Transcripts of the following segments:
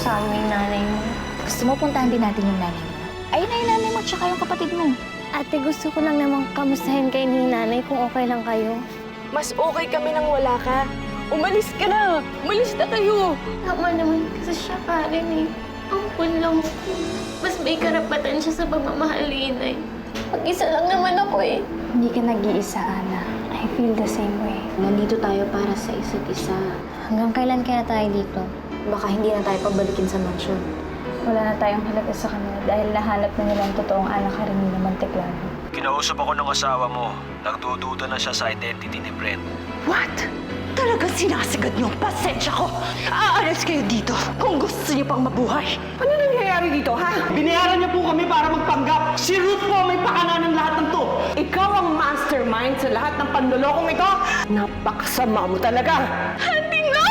sa amin yung nanay mo. Gusto mo puntahan din natin yung nanay mo? Ayun na yung nanay mo tsaka yung kapatid mo. Ate, gusto ko lang namang kamustahin kayo ni nanay kung okay lang kayo. Mas okay kami nang wala ka. Umalis ka na! Umalis na kayo! Tama naman kasi siya Karen eh. Ampun lang ako. Mas may karapatan siya sa pagmamahal ni inay. Mag-isa lang naman ako eh. Hindi ka nag-iisa, Ana. I feel the same way. Nandito tayo para sa isa't isa. Hanggang kailan kaya tayo dito? Baka hindi na tayo pabalikin sa mansyon. Wala na tayong halaga sa kanila dahil nahanap na nila ang totoong anak Karenina Monteclaro. Kinausap ako ng asawa mo. Nagdududa na siya sa identity ni Brent. What? Talagang sinasigad niyo ang pasensya ko. Aalis kayo dito kung gusto niyo pang mabuhay. Ano nangyayari dito, ha? Binayaran niya po kami para magpanggap. Si Ruth po may pakana ng lahat ng to. Ikaw ang mastermind sa lahat ng panlolokong ito. Napakasama mo talaga. Hindi, no!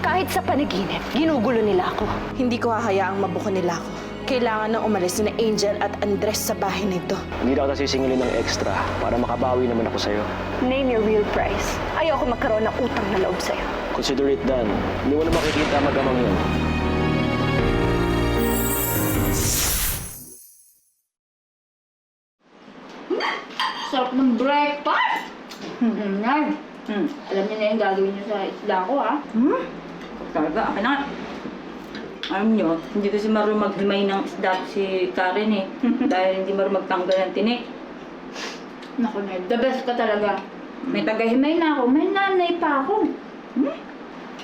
Kahit sa panaginip, ginugulo nila ako. Hindi ko hahayaang mabuko nila ako. Kailangan na umalis na Angel at Andres sa bahay na ito. Hindi na kita sisingilin ng extra para makabawi naman ako sa'yo. Name your real price. Ayoko magkaroon ng utang na loob sa'yo. Consider it done. Hindi mo na makikita mag-amang yun. Sarap ng breakfast! Nay, alam niyo na yung gagawin niyo sa isla ko, ha? Talaga, akin na nga. Alam niyo, hindi kasi marunong maghimay ng isda si Karen eh. Dahil hindi marunong magtanggal ng tinik. Naku, Nay, the best ka talaga. May tagahimay na ako, may nanay pa ako.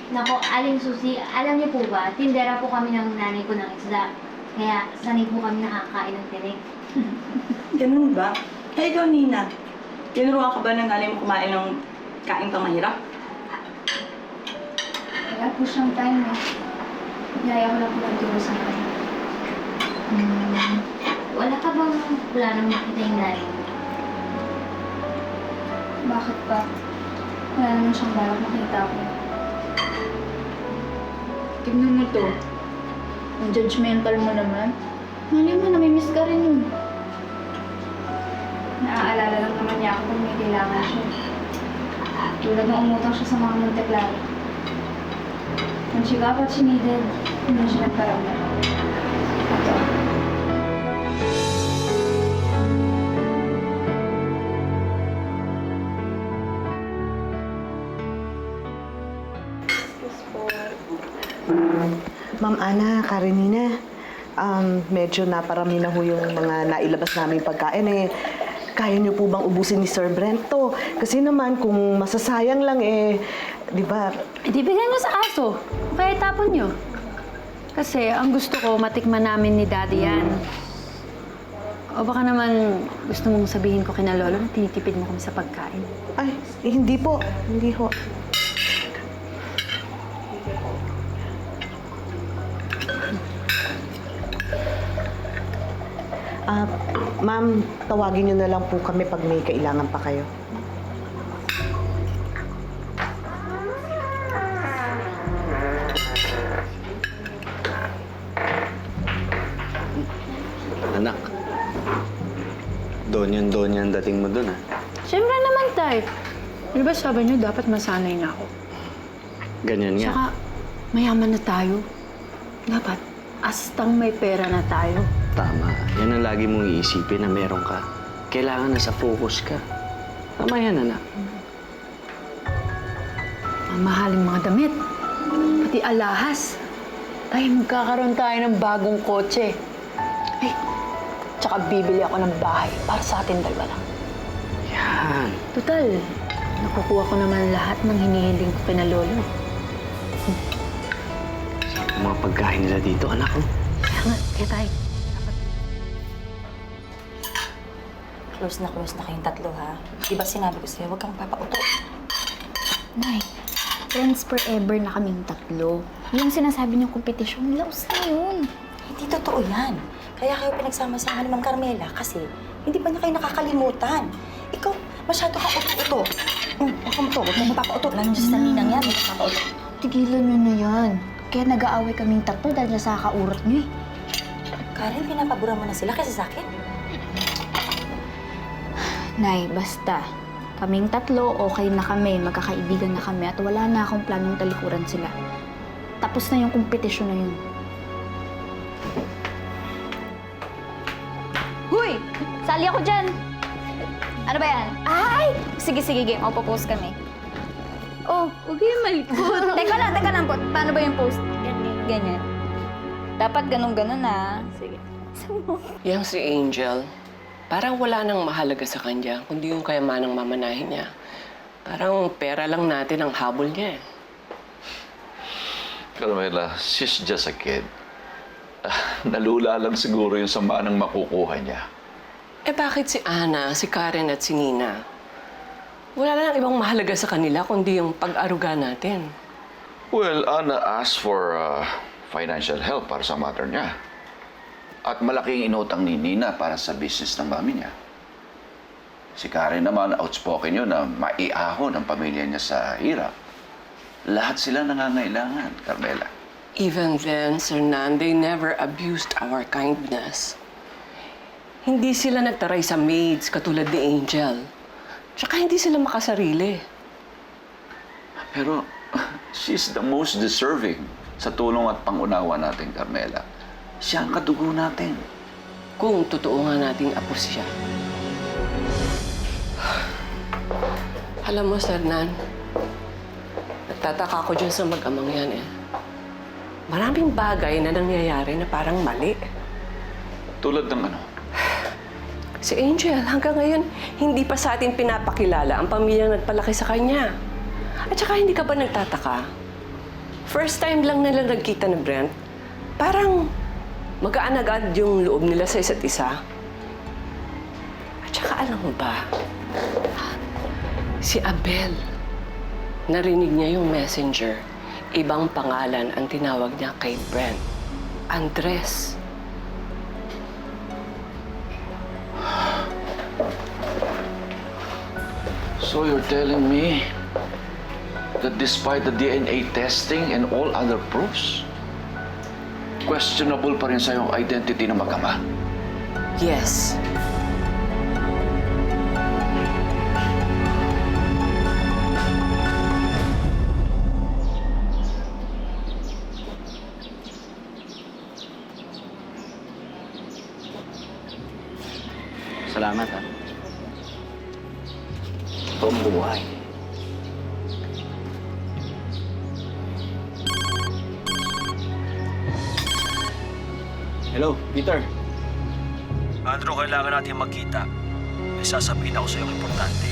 Nako, Aling Susi, alam niyo po ba, tindera po kami ng nanay ko ng isda. Kaya sanay po kami nakakain ng tinik. Ganun ba? Hey, ikaw, Nina. Tinuruan ka ba ng nanay mo kumain ng kain pang mahirap? Wala po siyang time eh. Yaya ko lang po nagturo sa kanya. Wala ka bang planong makita yung nanay mo? Bakit ba? Wala naman siyang balak makita ko. Tignan mo to. Ang judgmental mo naman. Mali mo, namimiss ka rin yun. Naaalala lang naman niya ako kung may kailangan siya. Tulad ng umutang siya sa mga Monteclaro. When she got what she needed, hindi siya nagparamdam. Ito. Ma'am Ana, Karenina, medyo naparami na ho yung mga nailabas naming pagkain eh. Kaya niyo po bang ubusin ni Sir Brent to? Kasi naman kung masasayang lang eh, di ba? Di bigyan nyo sa aso. O kaya itapon nyo. Kasi ang gusto ko, matikman namin ni Daddy yan. O baka naman gusto mong sabihin ko kina Lolo na tinitipid mo kami sa pagkain. Ay, hindi po. Hindi ho. Ma'am, tawagin niyo na lang po kami pag may kailangan pa kayo. Anak, doon yan dating mo dun, ha? Siyempre naman, Tay. Ano ba sabi nyo, dapat masanay na ako. Ganyan nga. Tsaka, mayaman na tayo. Dapat, astang may pera na tayo. Tama. Yan ang lagi mong iisipin na meron ka. Kailangan nasa focus ka. Tama yan, anak. Mamahaling mga damit. Pati alahas. Ay, magkakaroon tayo ng bagong kotse. Ay, tsaka bibili ako ng bahay para sa atin dalawa lang. Yan. Total, nakukuha ko naman lahat ng hinihiling ko kina Lolo. Ang mga pagkain nila dito, anak ko. Kaya nga, kaya tayo. Close na kayong tatlo, ha? Di ba sinabi ko sa'yo, huwag kang papauto. Nay, friends forever na kaming tatlo. Yung sinasabi niyong kompetisyon, laos na yun. Hindi totoo yan. Kaya kayo pinagsama-sama ni Ma'am Carmela kasi hindi pa niya kayo nakakalimutan. Ikaw, masyado ka uto-uto. Huwag kang uto, huwag mong mapapauto. Lalo dyan sa ninang yan, huwag kang mapapauto. Tigilan niyo na yan. Kaya nag-aaway kaming tatlo dahil sa kakaurot niyo eh. Karen, pinapabura mo na sila kasi sa akin. Nay, basta. Kaming tatlo, okay na kami, magkakaibigan na kami at wala na akong planong talikuran sila. Tapos na yung kompetisyon na yun. Huy! Sali ako dyan! Ano ba yan? Ay! Sige, game. Post kami. Oh, huwag kayong malikot. Teka lang. Paano ba yung post? Ganyan. Dapat ganun-ganun na. Sige. Yang si Angel, parang wala nang mahalaga sa kanya, kundi yung kayamanang mamanahin niya. Parang pera lang natin ang habol niya eh. Carmela, she's just a kid. Nalula lang siguro yung sama ng makukuha niya. Eh bakit si Ana, si Karen at si Nina? Wala lang ibang mahalaga sa kanila kundi yung pag-aruga natin. Well, Anna asked for financial help para sa matter niya. At malaking inutang ni Nina para sa business ng mami niya. Si Karen naman, outspoken yun na maiahon ang pamilya niya sa hirap. Lahat sila nangangailangan, Carmela. Even then, Sir Nan, they never abused our kindness. Hindi sila nagtaray sa maids katulad ni Angel. Tsaka hindi sila makasarili. Pero she's the most deserving sa tulong at pangunawa natin, Carmela. Siya ang kadugo natin. Kung totoo nga nating apo siya. Alam mo, Sir Nan, nagtataka ko dyan sa mag-amang yan eh. Maraming bagay na nangyayari na parang mali. Tulad ng ano? Si Angel, hanggang ngayon, hindi pa sa atin pinapakilala ang pamilyang nagpalaki sa kanya. At saka hindi ka ba nagtataka? First time lang nila nagkita ni Brent, parang magaan agad yung loob nila sa isa't isa. At saka alam mo ba, si Abel, narinig niya yung messenger. Ibang pangalan ang tinawag niya kay Brent. Andres. So you're telling me that despite the DNA testing and all other proofs, questionable pa rin sa'yo ang identity ng mag-ama? Yes. Salamat, ha? Ito ang buhay. Hello, Peter. Andrew, kailangan natin magkita. May sasabihin ako sa'yo importante.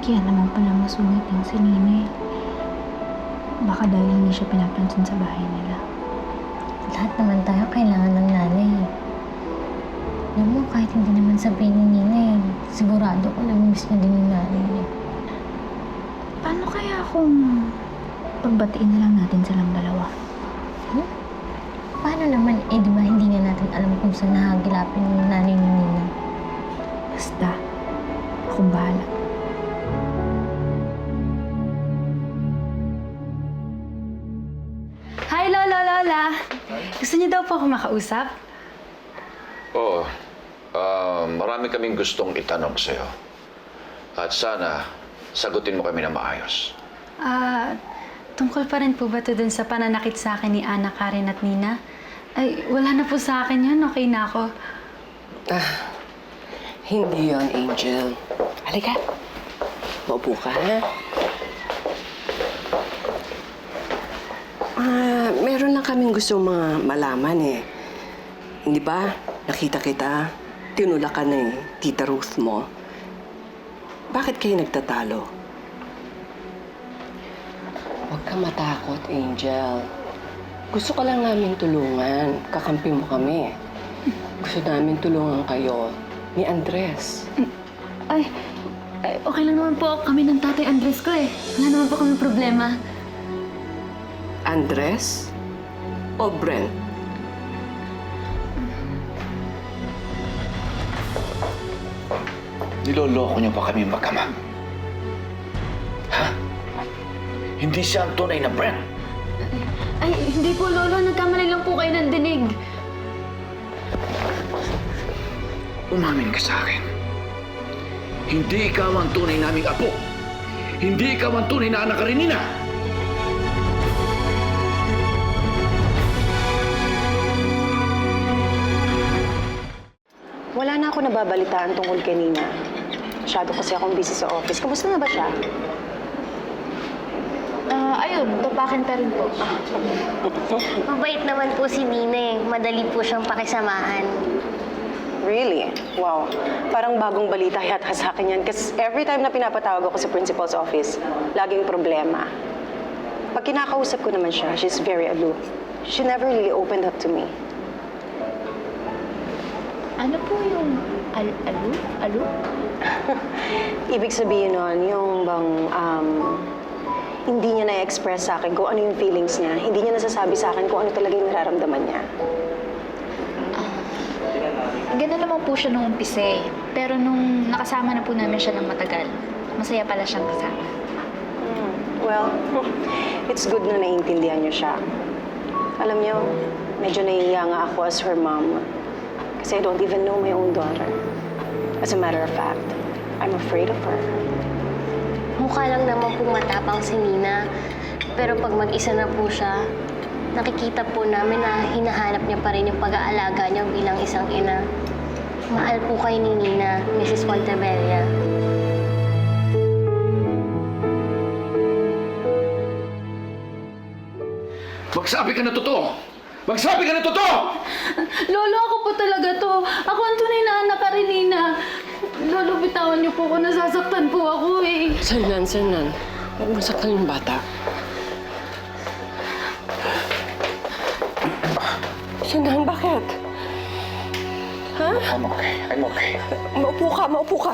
Kaya naman pala masungit yung si Nina eh. Baka dahil hindi siya pinapansin sa bahay nila. Lahat naman tayo kailangan ng nanay. Alam mo, kahit hindi naman sabihin ni Nina eh, sigurado ko na-miss niya din yung nanay niya. Paano kaya kung pagbatiin na lang natin silang dalawa? Paano naman, di ba hindi nga natin alam kung saan nahagilapin yung nanay ni Nina? Basta, akong bahala. Hi, Lola! Gusto niyo daw po ako makausap? Oo. Marami kaming gustong itanong sa'yo. At sana, sagutin mo kami na maayos. Tungkol pa rin po ba ito dun sa pananakit sa akin ni Ana, Karen at Nina? Ay, wala na po sa akin yun. Okay na ako. Hindi yon, Angel. Halika. Maupo ka, ha? Meron lang kaming gustong malaman eh. Hindi ba? Nakita kita. Tinulak ka na Tita Ruth mo. Bakit kayo nagtatalo? Huwag ka matakot, Angel. Gusto ka lang namin tulungan. Kakampi mo kami. Gusto namin tulungan kayo ni Andres. Ay, Okay lang naman po kami ng tatay Andres ko eh. Wala naman po kami problema. Andres? O Brent? Niloloko niyo pa kami magkama. Ha? Hindi siya ang tunay na Brent. Ay, hindi po, Lolo. Nagkamali lang po kayo ng dinig. Umamin ka sa akin. Hindi ikaw ang tunay naming apo. Hindi ikaw ang tunay na anak ka rin nina. Wala na ako nababalitaan tungkol kay Nina. Masyado kasi akong busy sa office. Kamusta na ba siya? Ayun, tupakin pa rin po. Mabait naman po si Nina eh. Madali po siyang pakisamahan. Really? Wow. Parang bagong balita yata sa akin yan. Kasi every time na pinapatawag ako sa principal's office, laging problema. Pag kinakausap ko naman siya, she's very aloof. She never really opened up to me. Ano po yung alo? Ibig sabihin nun, yung bang, hindi niya na-express sa akin kung ano yung feelings niya. Hindi niya nasasabi sa akin kung ano talaga yung nararamdaman niya. Ganun naman po siya nung umpisa eh. Pero nung nakasama na po namin siya ng matagal, masaya pala siyang kasama. Well, it's good na naiintindihan niyo siya. Alam niyo, medyo nahihiya nga ako as her mom. Kasi I don't even know my own daughter. As a matter of fact, I'm afraid of her. Mukha lang naman po matapang si Nina. Pero pag mag-isa na po siya, nakikita po namin na hinahanap niya pa rin yung pag-aalaga niya bilang isang ina. Mahal po kayo ni Nina, Mrs. Montevilla. Magsabi ka na totoo! Magsabi ka na totoo! Lolo, ako po talaga to. Ako ang tunay na anak ka rin, Nina. Lolo, bitawan niyo po ako. Nasasaktan po ako eh. Sanlan. Huwag mo saktan yung bata. Sanlan, bakit? Ha? I'm okay. Maupo ka.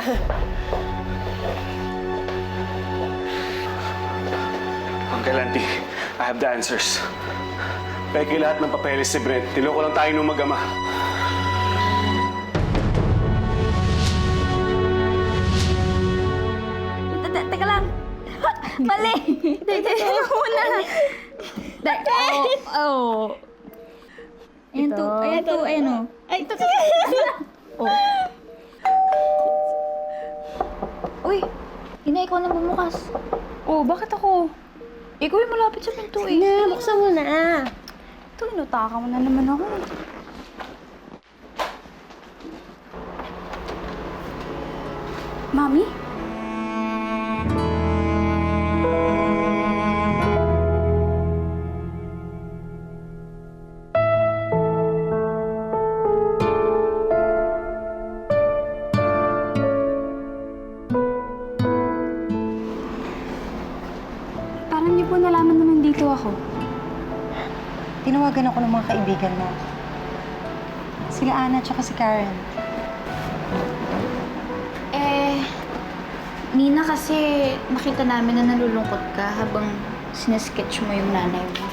Uncle Auntie, I have the answers. Peke lahat ng papeles si Brent. Niloko lang tayo nung mag-ama. Teka lang. Mali! Teka muna. Oh. Ayan to. Ayan o. Ay, ito. Oh. Uy, Ina, ikaw na bumukas. Oh, bakit ako? Ikaw yung malapit sa pinto eh. Na, buksan mo na. Ito, inutaka mo na naman ako. Mami? Parang niyo po nalaman na nandito ako. Tinawagan ako ng mga kaibigan mo. Sila Ana at si Karen. Nina, kasi nakita namin na nalulungkot ka habang sinasketch mo yung nanay mo.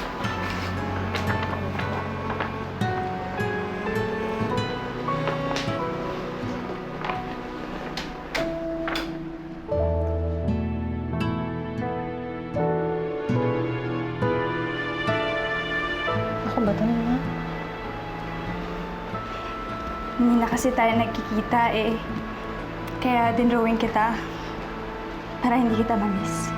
Ako ba ito na? Hindi na kasi tayo nagkikita eh. Kaya dinrawing kita para hindi kita ma-miss.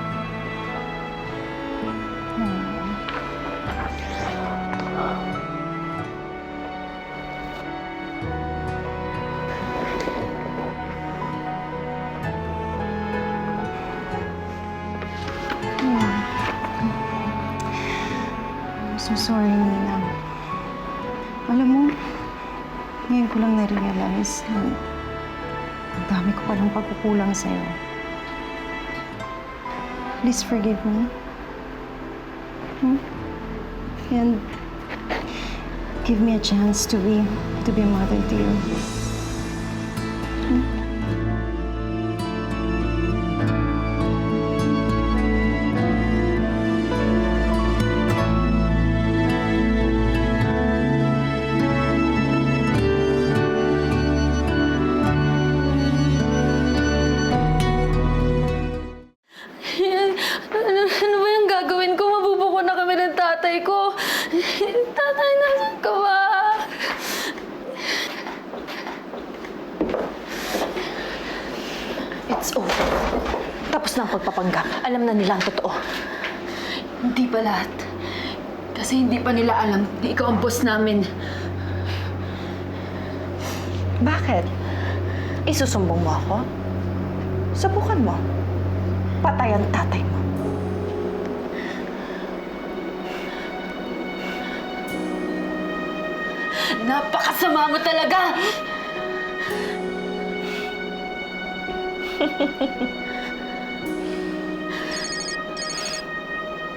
I'm so sorry, Nina. Alam mo, ngayon ko lang na-realize na ang dami ko palang pagkukulang sa'yo. Please forgive me. And give me a chance to be a mother to you. Oh, tapos na ang pagpapanggap. Alam na nila ang totoo. Hindi pa lahat. Kasi hindi pa nila alam na ikaw ang boss namin. Bakit? Isusumbong mo ako? Subukan mo. Patay ang tatay mo. Napakasama mo talaga!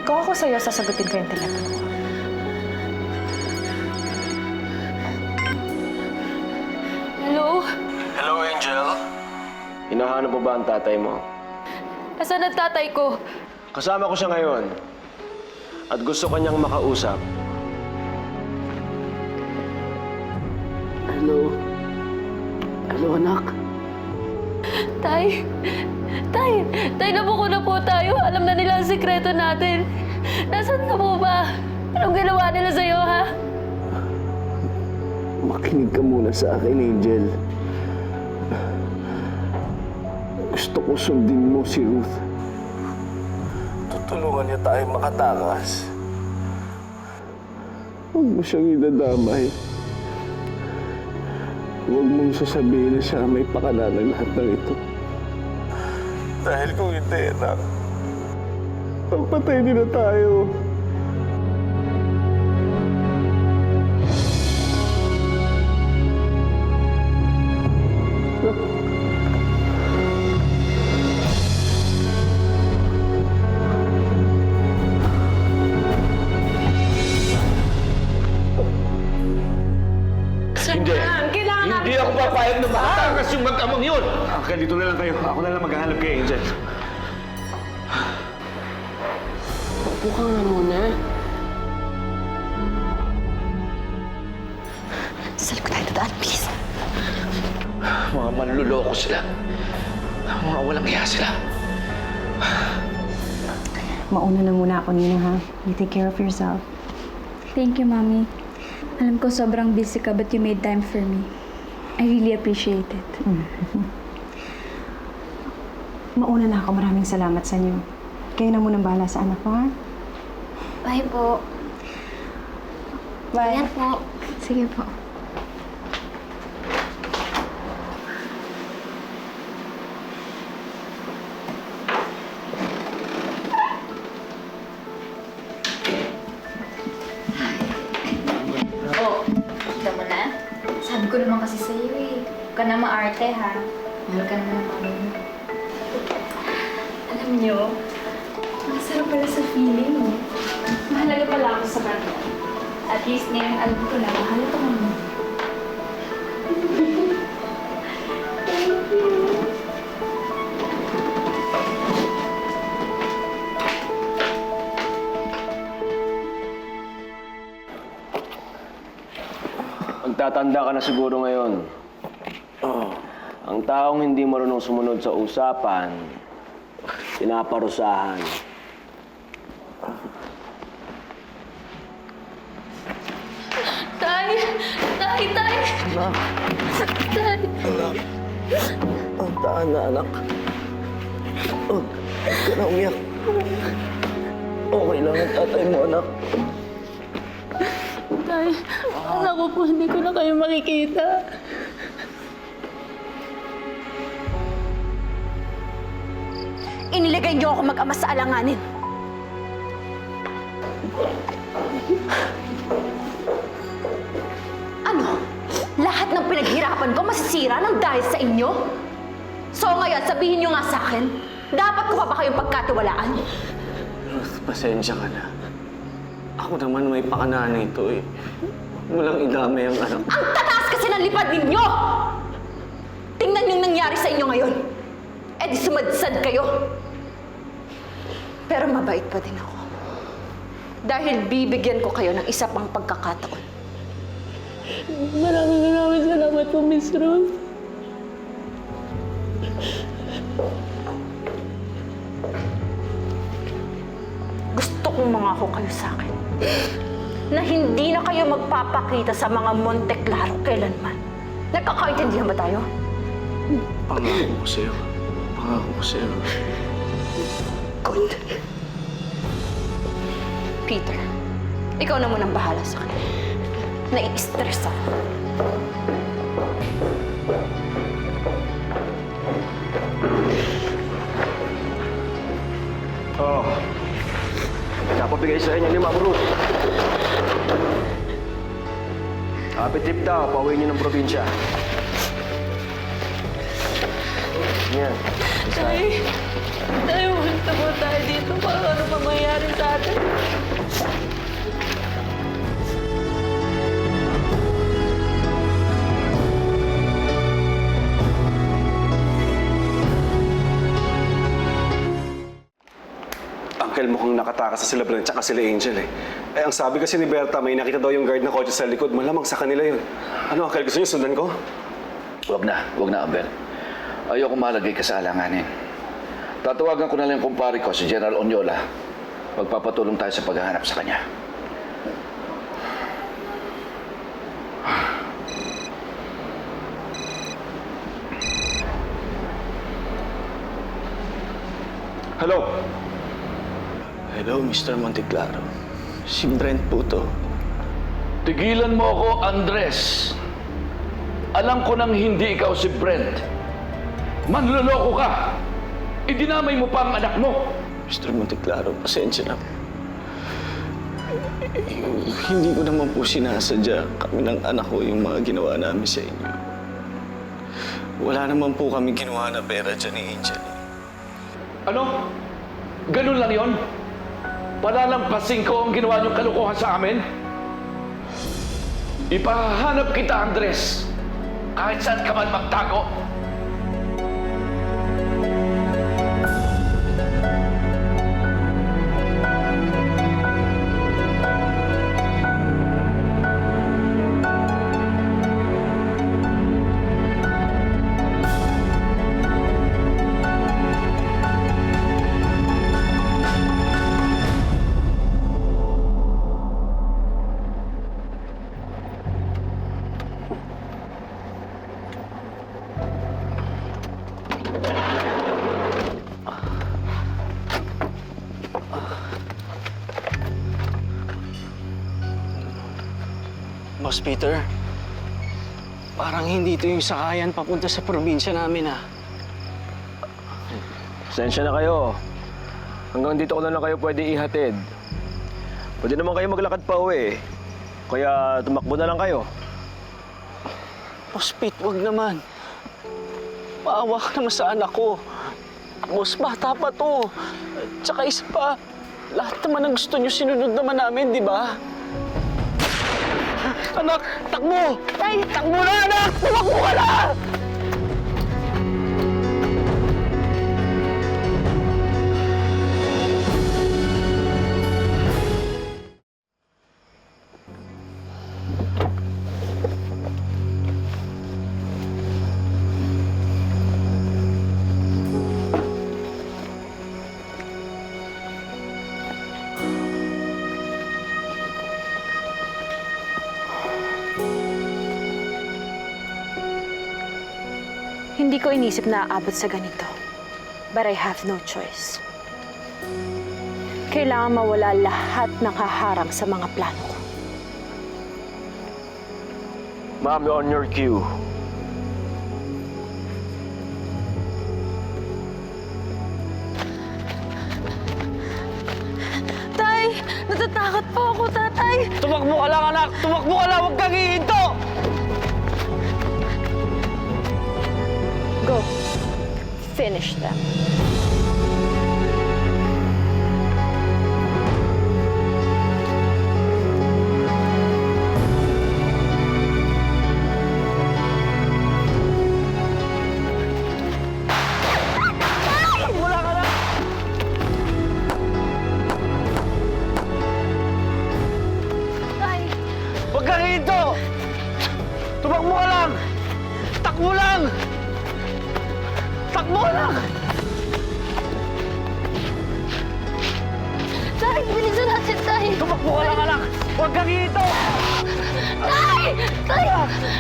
Kung ako sa'yo, sasagutin ko yung telepono ko. Hello? Hello, Angel. Hinahanap mo ba ang tatay mo? Asan ang tatay ko? Kasama ko siya ngayon. At gusto kanyang makausap. Hello? Hello, anak? Tay! Tay! Tay, nabuko na po tayo. Alam na nila ang sikreto natin. Nasaan ka po ba? Anong ginawa nila sa'yo, ha? Makinig ka muna sa akin, Angel. Gusto ko sundin mo si Ruth. Tutulungan niya tayo makatakas. Huwag mo siyang idadamay. Huwag mong sasabihin na siya may pakala ng lahat ng ito. Dahil kung hindi, anak, pagpatay nila tayo. Hindi ako papayag na makatakas yung mag-amang yun! Dito na lang kayo. Ako na lang maghahanap kay Angel. Upo ka nga muna. Sa likod tayo dadaan, please. Mga manluloko sila. Mga walang hiya sila. Mauna na muna ako, Nina, ha? You take care of yourself. Thank you, Mommy. Alam ko sobrang busy ka but you made time for me. I really appreciate it. Mauna na ako. Maraming salamat sa inyo. Kayo na munang bahala sa anak ko, ha? Bye po. Bye. Ingat po. Sige po. Oh, kita mo na? Sabi ko naman kasi sa'yo eh. Huwag ka na maarte ha. Mahal ka naman ng mami mo. Alam niyo, ang sarap pala sa feeling mo. Mahalaga pala ako sa kanya. At least ngayon alam ko na mahal ko naman. Thank you. Magtatanda ka na siguro ngayon. Ang taong hindi marunong sumunod sa usapan, pinaparusahan. Tay! Tay! Tay! Tay! Tahan na, anak. Huwag ka na umiyak. Okay lang ang tatay mo, anak. Tay! Anak ko po, hindi ko na kayo makikita. Inilagay niyo ako mag-ama sa alanganin. Ano? Lahat ng pinaghirapan ko masisira ng dahil sa inyo? So ngayon, sabihin niyo nga sa akin, dapat ko pa ba kayong pagkatiwalaan? Ruth, pasensya ka na. Ako naman may pakana nito eh. Walang idamay ang anak. Ang tataas kasi ng lipad ninyo! Tingnan yung nangyari sa inyo ngayon. Eh di sumadsad kayo. Pero mabait pa din ako. Dahil bibigyan ko kayo ng isa pang pagkakataon. Maraming salamat po, Miss Ruth. Gusto kong mangako kayo sa akin na hindi na kayo magpapakita sa mga Monte Claro kailanman. Nagkakaintindihan ba tayo? Pangako ko sa'yo. Pangako ko sa'yo. Good. Peter, ikaw na munang bahala sa akin. Nai-stress ako. Oh. Napabigay sa inyo ni Ma'am Ruth. Happy trip daw, pauwi niyo ng probinsya. Yan. Tay, punta mo tayo dito para ano pa mangyari sa atin. Uncle, mukhang nakatakas sa sila Brent tsaka sila Angel eh. Eh, ang sabi kasi ni Berta, may nakita daw yung guard na kotse sa likod. Malamang sa kanila yun. Ano, Uncle, gusto niyo sundan ko? Huwag na, Abel. Ayoko malagay ka sa alanganin. Tatawagan ko na lang yung kumpare ko, si General Onyola. Magpapatulong tayo sa paghahanap sa kanya. Hello? Hello, Mr. Monteclaro. Si Brent po to. Tigilan mo ako, Andres. Alam ko nang hindi ikaw si Brent. Manloloko ka. Idinamay mo pa ang anak mo. Mr. Monteclaro, pasensya na po. Hindi ko naman po sinasadya kami ng anak ko yung mga ginawa namin sa inyo. Wala naman po kami ginawa na pera dyan ni Angel. Ano? Ganun lang yon? Palalampasin ko ang ginawa niyong kalukuhan sa amin? Ipahanap kita, Andres. Kahit saan ka man magtago. Boss Peter, parang hindi ito yung sakayan papunta sa probinsya namin, ah. Pasensya na kayo. Hanggang dito ko na lang kayo pwede ihatid. Pwede naman kayo maglakad pa uwi. Kaya tumakbo na lang kayo. Boss Pete, wag naman. Maawa ka naman sa anak ko. Boss, bata pa to. Tsaka isa pa, lahat naman ang gusto niyo sinunod naman namin, di ba? Anak, takbo! Ay, takbo na, anak! Tumakbo ka na! Hindi ko inisip na aabot sa ganito. But I have no choice. Kailangan mawala lahat ng haharang sa mga plano ko. Ma'am, on your cue. Tay, natatakot po ako, tatay. Tumakbo ka lang, anak! Tumakbo ka lang! Huwag kang hihinto! Go. Finish them. Huwag kang hihinto! Tumakbo ka lang! Takbo lang! Takbo lang! Tay, bilisan natin, Tay! Tumakbo ka lang, anak! Huwag kang hihinto! Tay! Tay!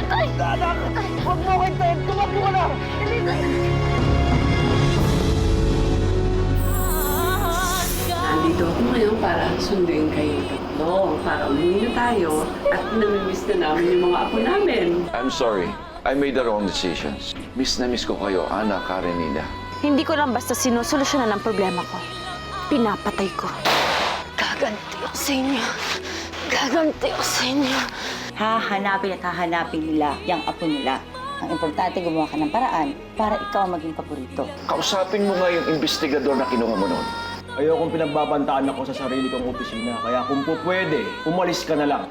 Tay! Anak! Huwag mo kayo, tumakbo ka lang! Hindi, Tay! nandito ako ngayon para sunduin kayo tatlo. Para umuwi na tayo at namimiss na namin yung mga apo namin. I'm sorry. I made the wrong decisions. Miss na miss ko kayo, Ana, Karen, Nina. Hindi ko lang basta sinusolusyonan ang problema ko. Pinapatay ko. Gaganti ako sa inyo. Gaganti ako sa inyo. Hahanapin at hahanapin nila yung apo nila. Ang importante, gumawa ka ng paraan para ikaw ang maging paborito. Kausapin mo nga yung investigador na kinuha mo noon. Ayokong pinagbabantaan ako sa sarili kong opisina. Kaya kung po pwede, umalis ka na lang.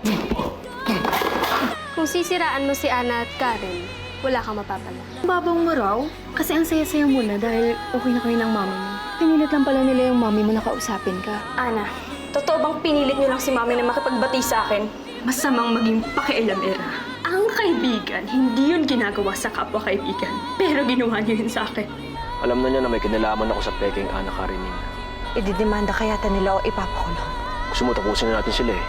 Kung sisiraan mo si Ana at Karen, wala kang mapapala. Babang mo raw? Kasi ang saya-saya mo na dahil okay na kayo ng mami mo. Pinilit lang pala nila yung mami mo na kausapin ka. Ana, totoo bang pinilit niyo lang si mami na makipagbati sa akin? Masamang maging pakialamera. Ang kaibigan, hindi yun ginagawa sa kapwa-kaibigan. Pero ginawa niyo yun sa akin. Alam na niya na may kinalaman ako sa peking Ana Karenina. Ididemanda kaya nila o ipapakulong. Gusto mo tapusin na natin sila eh.